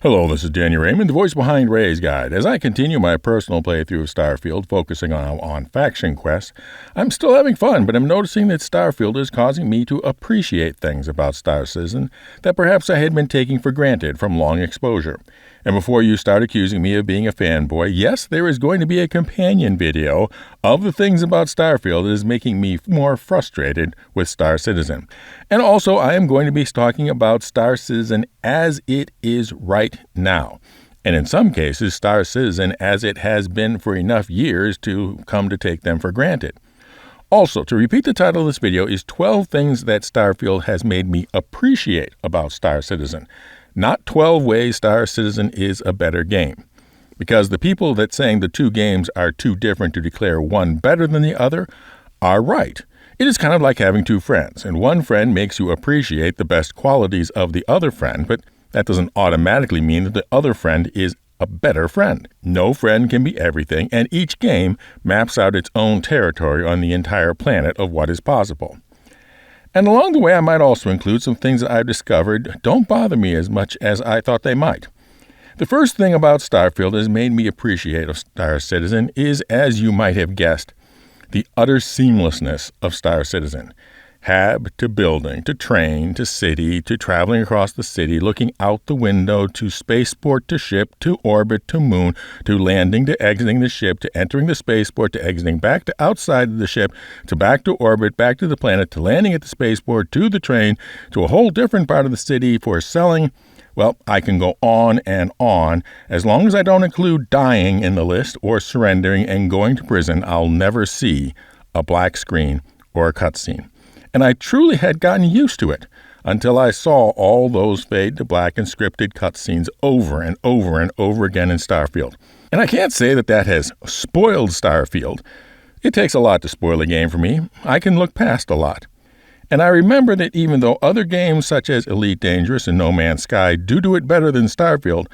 Hello, this is Daniel Raymond, the voice behind Ray's Guide. As I continue my personal playthrough of Starfield, focusing on faction quests, I'm still having fun, but I'm noticing that Starfield is causing me to appreciate things about Star Citizen that perhaps I had been taking for granted from long exposure. And before you start accusing me of being a fanboy, yes, there is going to be a companion video of the things about Starfield that is making me more frustrated with Star Citizen. And also, I am going to be talking about Star Citizen as it is right now. And in some cases, Star Citizen as it has been for enough years to come to take them for granted. Also, to repeat, the title of this video is 12 Things That Starfield Has Made Me Appreciate About Star Citizen. Not 12 ways Star Citizen is a better game. Because the people that saying the two games are too different to declare one better than the other are right. It is kind of like having two friends, and one friend makes you appreciate the best qualities of the other friend, but that doesn't automatically mean that the other friend is a better friend. No friend can be everything, and each game maps out its own territory on the entire planet of what is possible. And along the way, I might also include some things that I've discovered don't bother me as much as I thought they might. The first thing about Starfield that has made me appreciate Star Citizen is, as you might have guessed, the utter seamlessness of Star Citizen. Hab to building, to train, to city, to traveling across the city, looking out the window, to spaceport, to ship, to orbit, to moon, to landing, to exiting the ship, to entering the spaceport, to exiting back to outside of the ship, to back to orbit, back to the planet, to landing at the spaceport, to the train, to a whole different part of the city for selling. Well, I can go on and on. As long as I don't include dying in the list or surrendering and going to prison, I'll never see a black screen or a cutscene. And I truly had gotten used to it until I saw all those fade to black and scripted cutscenes over and over and over again in Starfield. And I can't say that has spoiled Starfield. It takes a lot to spoil a game for me. I can look past a lot. And I remember that even though other games such as Elite Dangerous and No Man's Sky do it better than Starfield,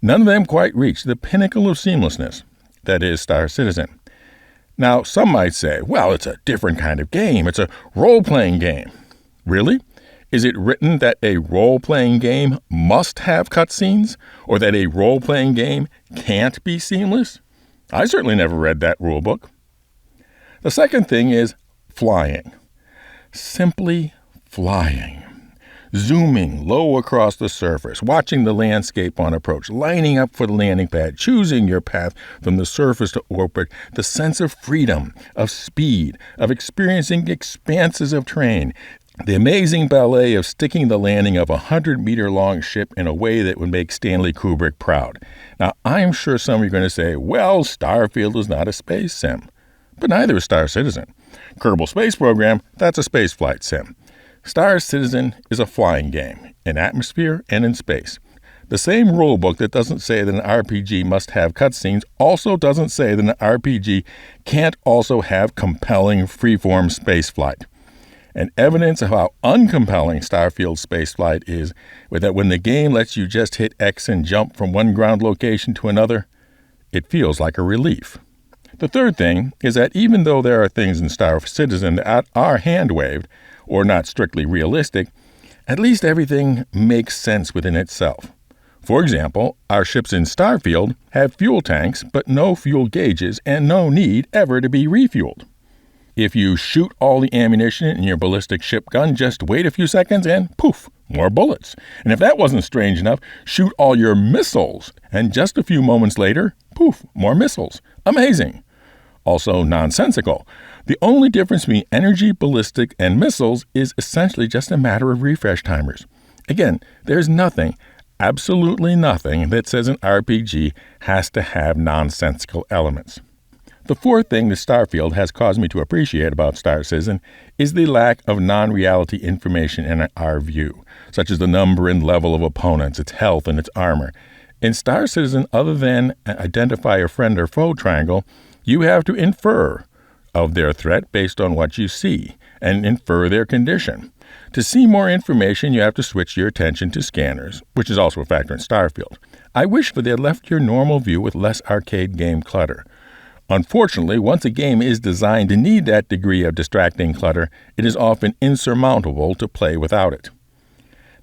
none of them quite reach the pinnacle of seamlessness that is Star Citizen. Now, some might say, well, it's a different kind of game. It's a role-playing game. Really? Is it written that a role-playing game must have cutscenes, or that a role-playing game can't be seamless? I certainly never read that rule book. The second thing is flying. Simply flying. Zooming low across the surface, watching the landscape on approach, lining up for the landing pad, choosing your path from the surface to orbit, the sense of freedom, of speed, of experiencing expanses of terrain, the amazing ballet of sticking the landing of a 100-meter-long ship in a way that would make Stanley Kubrick proud. Now, I'm sure some of you are going to say, well, Starfield is not a space sim. But neither is Star Citizen. Kerbal Space Program, that's a spaceflight sim. Star Citizen is a flying game, in atmosphere and in space. The same rulebook that doesn't say that an RPG must have cutscenes also doesn't say that an RPG can't also have compelling freeform spaceflight. And evidence of how uncompelling Starfield spaceflight is was that when the game lets you just hit X and jump from one ground location to another, it feels like a relief. The third thing is that even though there are things in Star Citizen that are hand-waved, or not strictly realistic, at least everything makes sense within itself. For example, our ships in Starfield have fuel tanks, but no fuel gauges and no need ever to be refueled. If you shoot all the ammunition in your ballistic ship gun, just wait a few seconds and poof, more bullets. And if that wasn't strange enough, shoot all your missiles, and just a few moments later, poof, more missiles. Amazing. Also nonsensical. The only difference between energy, ballistic, and missiles is essentially just a matter of refresh timers. Again, there's nothing, absolutely nothing, that says an RPG has to have nonsensical elements. The fourth thing that Starfield has caused me to appreciate about Star Citizen is the lack of non-reality information in our view, such as the number and level of opponents, its health, and its armor. In Star Citizen, other than identify a friend or foe triangle, you have to infer of their threat based on what you see, and infer their condition. To see more information, you have to switch your attention to scanners, which is also a factor in Starfield. I wish they had left your normal view with less arcade game clutter. Unfortunately, once a game is designed to need that degree of distracting clutter, it is often insurmountable to play without it.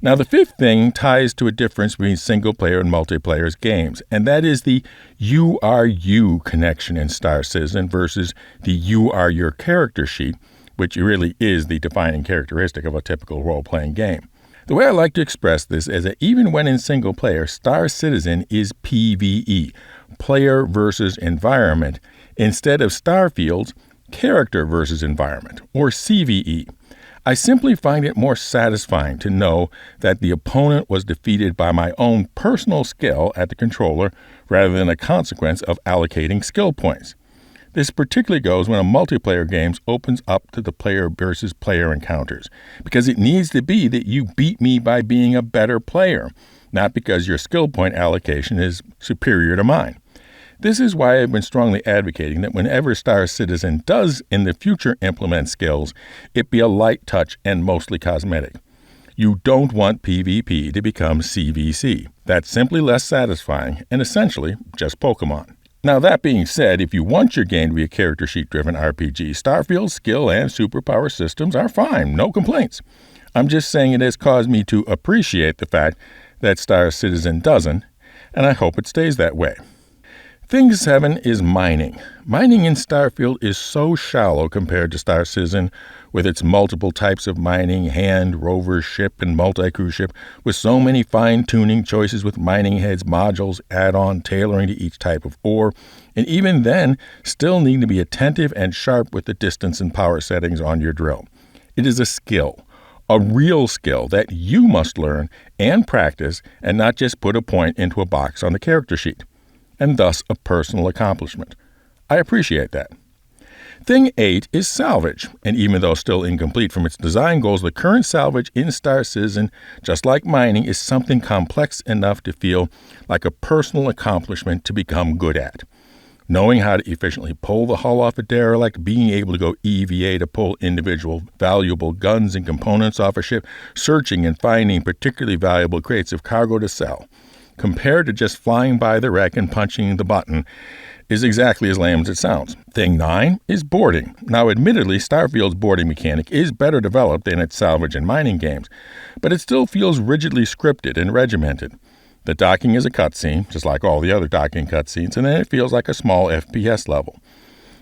Now, the fifth thing ties to a difference between single-player and multiplayer games, and that is the you are you connection in Star Citizen versus the you are your character sheet, which really is the defining characteristic of a typical role-playing game. The way I like to express this is that even when in single-player, Star Citizen is PvE, player versus environment, instead of Starfield's character versus environment, or CVE. I simply find it more satisfying to know that the opponent was defeated by my own personal skill at the controller rather than a consequence of allocating skill points. This particularly goes when a multiplayer game opens up to the player versus player encounters, because it needs to be that you beat me by being a better player, not because your skill point allocation is superior to mine. This is why I've been strongly advocating that whenever Star Citizen does in the future implement skills, it be a light touch and mostly cosmetic. You don't want PvP to become CVC. That's simply less satisfying and essentially just Pokemon. Now, that being said, if you want your game to be a character sheet-driven RPG, Starfield's skill and superpower systems are fine, no complaints. I'm just saying it has caused me to appreciate the fact that Star Citizen doesn't, and I hope it stays that way. Thing 7 is mining. Mining in Starfield is so shallow compared to Star Citizen, with its multiple types of mining, hand, rover, ship, and multi-crew ship, with so many fine-tuning choices with mining heads, modules, add-on, tailoring to each type of ore, and even then, still need to be attentive and sharp with the distance and power settings on your drill. It is a skill, a real skill that you must learn and practice, and not just put a point into a box on the character sheet, and thus a personal accomplishment. I appreciate that. Thing 8 is Salvage, and even though still incomplete from its design goals, the current Salvage in Star Citizen, just like mining, is something complex enough to feel like a personal accomplishment to become good at. Knowing how to efficiently pull the hull off a derelict, being able to go EVA to pull individual valuable guns and components off a ship, searching and finding particularly valuable crates of cargo to sell, compared to just flying by the wreck and punching the button, is exactly as lame as it sounds. Thing 9 is boarding. Now, admittedly, Starfield's boarding mechanic is better developed than its salvage and mining games, but it still feels rigidly scripted and regimented. The docking is a cutscene, just like all the other docking cutscenes, and then it feels like a small FPS level.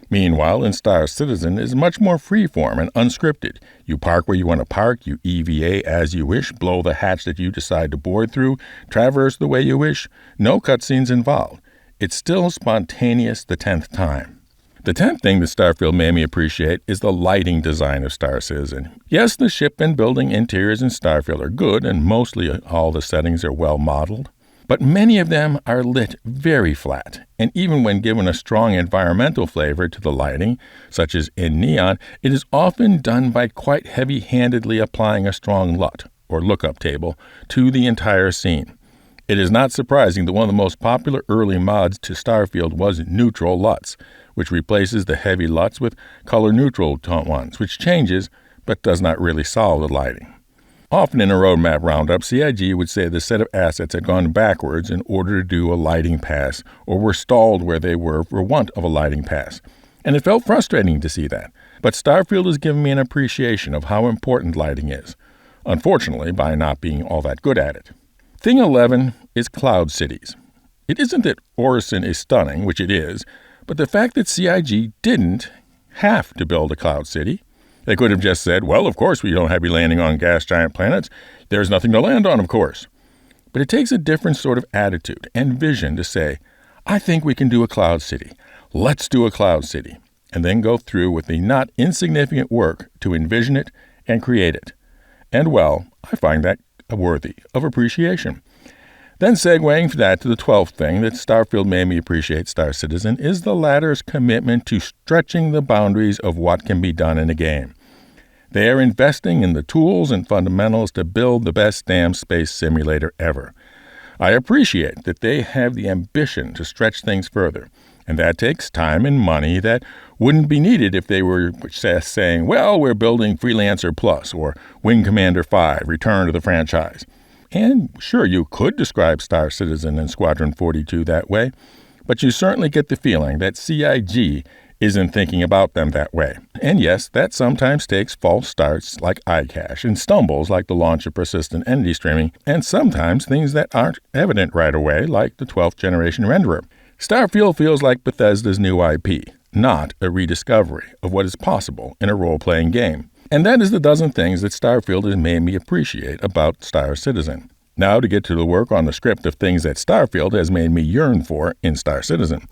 Meanwhile, in Star Citizen, it is much more freeform and unscripted. You park where you want to park, you EVA as you wish, blow the hatch that you decide to board through, traverse the way you wish, no cutscenes involved. It's still spontaneous the 10th time. The 10th thing that Starfield made me appreciate is the lighting design of Star Citizen. Yes, the ship and building interiors in Starfield are good, and mostly all the settings are well modeled. But many of them are lit very flat, and even when given a strong environmental flavor to the lighting, such as in neon, it is often done by quite heavy-handedly applying a strong LUT, or lookup table, to the entire scene. It is not surprising that one of the most popular early mods to Starfield was neutral LUTs, which replaces the heavy LUTs with color-neutral ones, which changes but does not really solve the lighting. Often in a roadmap roundup, CIG would say the set of assets had gone backwards in order to do a lighting pass, or were stalled where they were for want of a lighting pass. And it felt frustrating to see that. But Starfield has given me an appreciation of how important lighting is, unfortunately by not being all that good at it. Thing 11 is Cloud Cities. It isn't that Orison is stunning, which it is, but the fact that CIG didn't have to build a Cloud City. They could have just said, well, of course we don't have you landing on gas giant planets. There's nothing to land on, of course. But it takes a different sort of attitude and vision to say, I think we can do a Cloud City. Let's do a Cloud City. And then go through with the not insignificant work to envision it and create it. And well, I find that worthy of appreciation. Then segueing from that to the 12th thing that Starfield made me appreciate Star Citizen is the latter's commitment to stretching the boundaries of what can be done in a game. They are investing in the tools and fundamentals to build the best damn space simulator ever. I appreciate that they have the ambition to stretch things further, and that takes time and money that wouldn't be needed if they were saying, well, we're building Freelancer Plus or Wing Commander 5, Return to the franchise. And sure, you could describe Star Citizen and Squadron 42 that way, but you certainly get the feeling that CIG isn't thinking about them that way. And yes, that sometimes takes false starts like iCache and stumbles like the launch of persistent entity streaming, and sometimes things that aren't evident right away like the 12th generation renderer. Starfield feels like Bethesda's new IP, not a rediscovery of what is possible in a role-playing game. And that is the dozen things that Starfield has made me appreciate about Star Citizen. Now to get to the work on the script of things that Starfield has made me yearn for in Star Citizen.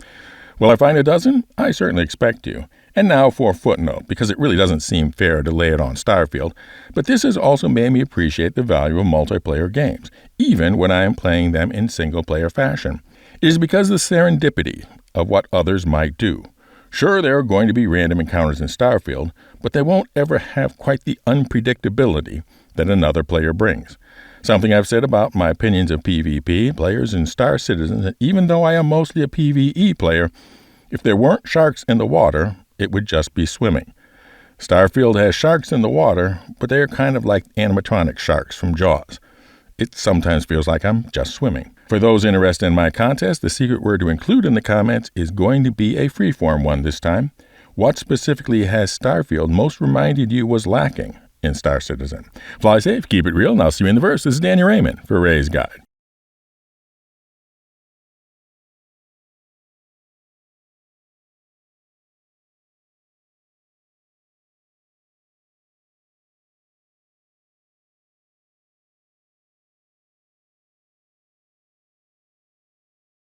Will I find a dozen? I certainly expect to. And now for Footnote, because it really doesn't seem fair to lay it on Starfield, but this has also made me appreciate the value of multiplayer games, even when I am playing them in single-player fashion. It is because of the serendipity of what others might do. Sure, there are going to be random encounters in Starfield, but they won't ever have quite the unpredictability that another player brings. Something I've said about my opinions of PvP players in Star Citizen, that even though I am mostly a PvE player, if there weren't sharks in the water, it would just be swimming. Starfield has sharks in the water, but they are kind of like animatronic sharks from Jaws. It sometimes feels like I'm just swimming. For those interested in my contest, the secret word to include in the comments is going to be a freeform one this time. What specifically has Starfield most reminded you was lacking in Star Citizen? Fly safe, keep it real, and I'll see you in the verse. This is Danny Raymond for Ray's Guide.